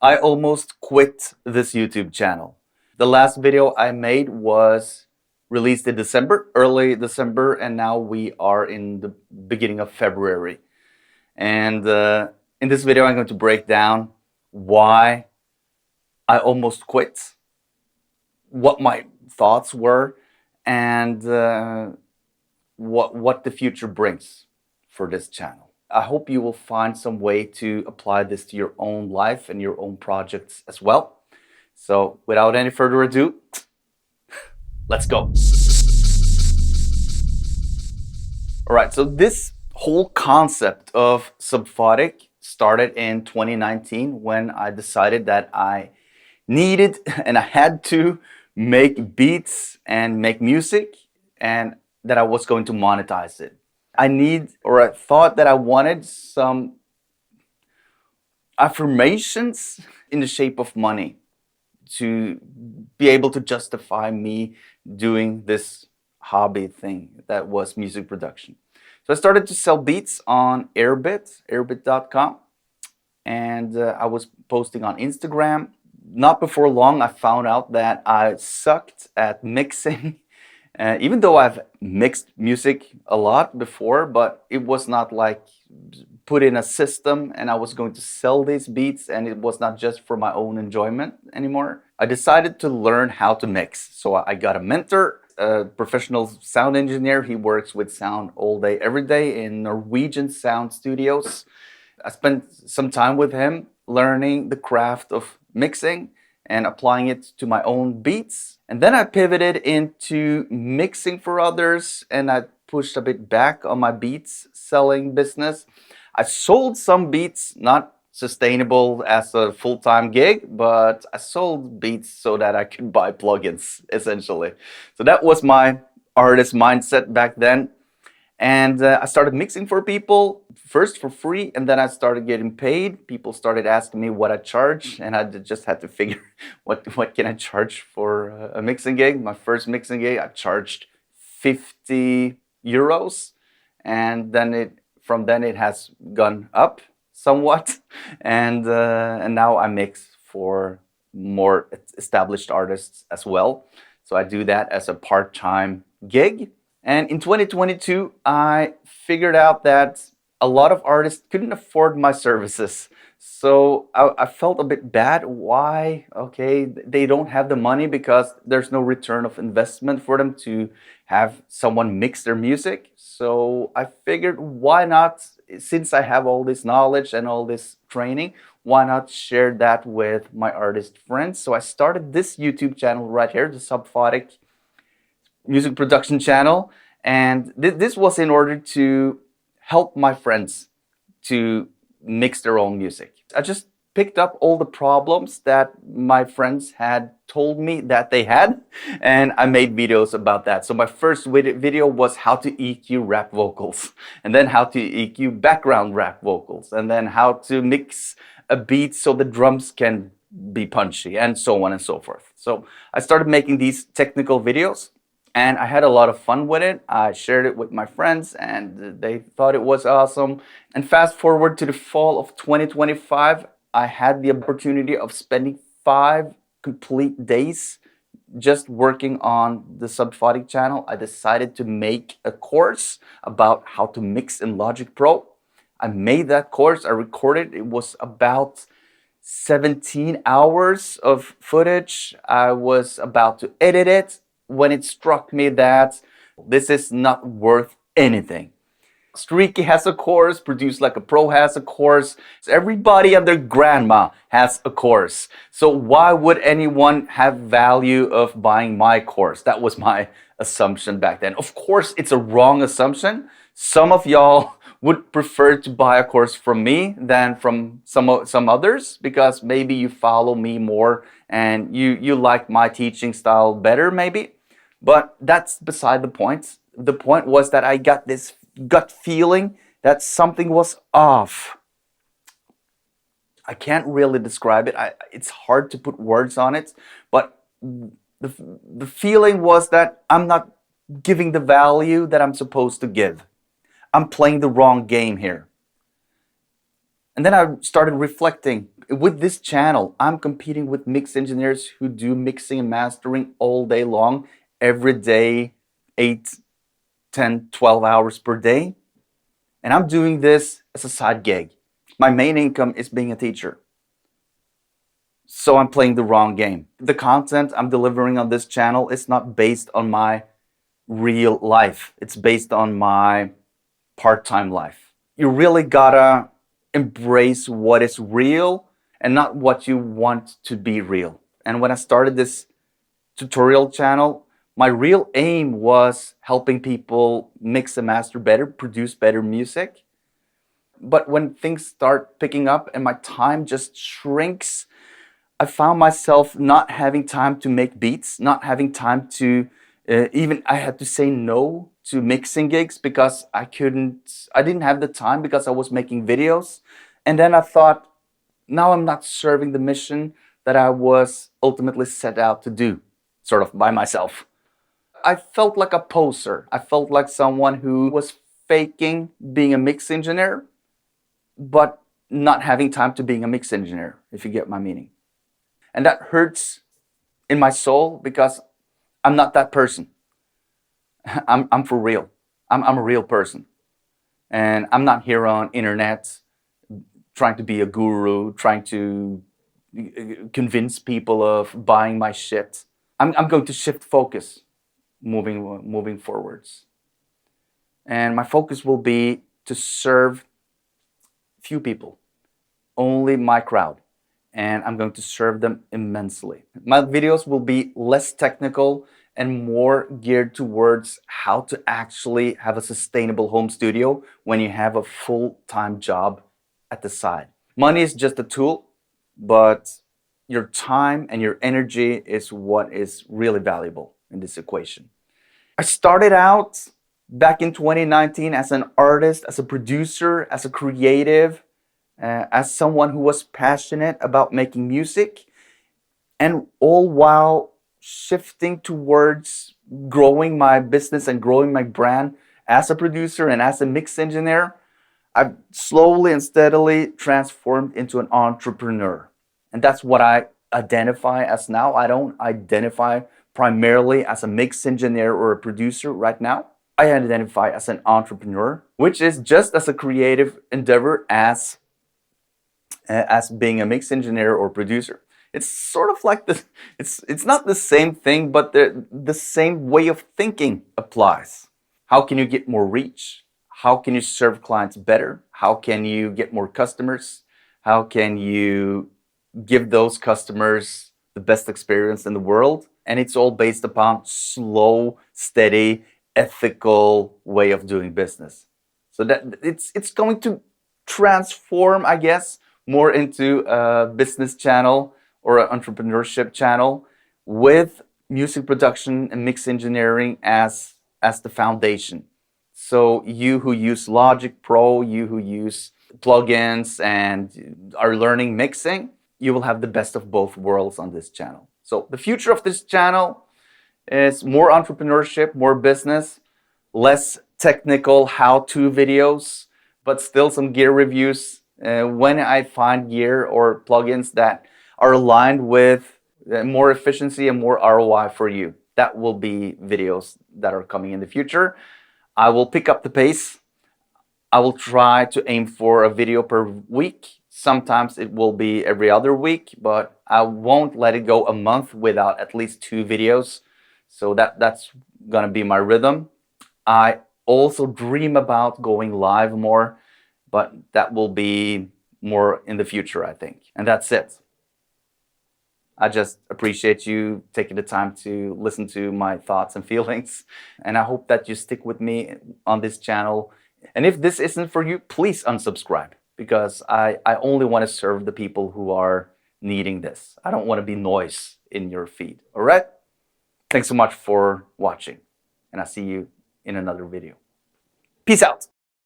I almost quit this YouTube channel. The last video I made was released in December, early December, and now we are in the beginning of February. And in this video, I'm going to break down why I almost quit, what my thoughts were, and what the future brings for this channel. I hope you will find some way to apply this to your own life and your own projects as well. So without any further ado, let's go. All right, so this whole concept of Subphotic started in 2019 when I decided that I needed and I had to make beats and make music, and that I was going to monetize it. I thought that I wanted some affirmations in the shape of money to be able to justify me doing this hobby thing that was music production. So I started to sell beats on airbit.com, and I was posting on Instagram. Not before long, I found out that I sucked at mixing. Even though I've mixed music a lot before, but it was not like put in a system and I was going to sell these beats, and it was not just for my own enjoyment anymore. I decided to learn how to mix. So I got a mentor, a professional sound engineer. He works with sound all day, every day in Norwegian sound studios. I spent some time with him learning the craft of mixing and applying it to my own beats. And then I pivoted into mixing for others, and I pushed a bit back on my beats selling business. I sold some beats, not sustainable as a full-time gig, but I sold beats so that I could buy plugins, essentially. So that was my artist mindset back then. And I started mixing for people, first for free, and then I started getting paid. People started asking me what I charge, and I just had to figure what can I charge for a mixing gig. My first mixing gig, I charged 50 euros, and then from then it has gone up somewhat, and now I mix for more established artists as well. So I do that as a part-time gig. And in 2022, I figured out that a lot of artists couldn't afford my services. So I felt a bit bad. Why? Okay, they don't have the money because there's no return of investment for them to have someone mix their music. So I figured, why not, since I have all this knowledge and all this training, why not share that with my artist friends? So I started this YouTube channel right here, the Subphotic music production channel, and this was in order to help my friends to mix their own music. I just picked up all the problems that my friends had told me that they had, and I made videos about that. So my first video was how to EQ rap vocals, and then how to EQ background rap vocals, and then how to mix a beat so the drums can be punchy, and so on and so forth. So I started making these technical videos, and I had a lot of fun with it. I shared it with my friends, and they thought it was awesome. And fast forward to the fall of 2025, I had the opportunity of spending 5 complete days just working on the Subphotic channel. I decided to make a course about how to mix in Logic Pro. I made that course, I recorded. It was about 17 hours of footage. I was about to edit it when it struck me that this is not worth anything. Streaky has a course, Produce Like a Pro has a course, everybody and their grandma has a course. So why would anyone have value of buying my course? That was my assumption back then. Of course, it's a wrong assumption. Some of y'all would prefer to buy a course from me than from some others, because maybe you follow me more and you like my teaching style better maybe. But that's beside the point. The point was that I got this gut feeling that something was off. I can't really describe it. It's hard to put words on it, but the feeling was that I'm not giving the value that I'm supposed to give. I'm playing the wrong game here. And then I started reflecting with this channel, I'm competing with mix engineers who do mixing and mastering all day long, every day, 8, 10, 12 hours per day. And I'm doing this as a side gig. My main income is being a teacher. So I'm playing the wrong game. The content I'm delivering on this channel is not based on my real life. It's based on my part-time life. You really gotta embrace what is real and not what you want to be real. And when I started this tutorial channel, my real aim was helping people mix and master better, produce better music. But when things start picking up and my time just shrinks, I found myself not having time to make beats, not having time to I had to say no to mixing gigs because I didn't have the time because I was making videos. And then I thought, now I'm not serving the mission that I was ultimately set out to do, sort of by myself. I felt like a poser. I felt like someone who was faking being a mix engineer, but not having time to being a mix engineer, if you get my meaning. And that hurts in my soul because I'm not that person. I'm for real. I'm a real person. And I'm not here on internet trying to be a guru, trying to convince people of buying my shit. I'm going to shift focus moving forwards. And my focus will be to serve few people, only my crowd. And I'm going to serve them immensely. My videos will be less technical and more geared towards how to actually have a sustainable home studio when you have a full-time job at the side. Money is just a tool, but your time and your energy is what is really valuable in this equation. I started out back in 2019 as an artist, as a producer, as a creative, as someone who was passionate about making music, and all while shifting towards growing my business and growing my brand as a producer and as a mix engineer. I've slowly and steadily transformed into an entrepreneur. And that's what I identify as now. I don't identify primarily as a mix engineer or a producer right now. I identify as an entrepreneur, which is just as a creative endeavor as being a mix engineer or producer. It's sort of like this. It's not the same thing, but the same way of thinking applies. How can you get more reach? How can you serve clients better? How can you get more customers? How can you give those customers the best experience in the world? And it's all based upon slow, steady, ethical way of doing business. So that it's going to transform, I guess, more into a business channel or an entrepreneurship channel with music production and mix engineering as the foundation. So you who use Logic Pro, you who use plugins and are learning mixing, you will have the best of both worlds on this channel. So the future of this channel is more entrepreneurship, more business, less technical how-to videos, but still some gear reviews. When I find gear or plugins that are aligned with more efficiency and more ROI for you, that will be videos that are coming in the future. I will pick up the pace. I will try to aim for a video per week. Sometimes it will be every other week, but I won't let it go a month without at least 2 videos. So that's gonna be my rhythm. I also dream about going live more, but that will be more in the future, I think. And that's it. I just appreciate you taking the time to listen to my thoughts and feelings. And I hope that you stick with me on this channel. And if this isn't for you, please unsubscribe, because I only want to serve the people who are needing this. I don't want to be noise in your feed. All right? Thanks so much for watching. And I'll see you in another video. Peace out.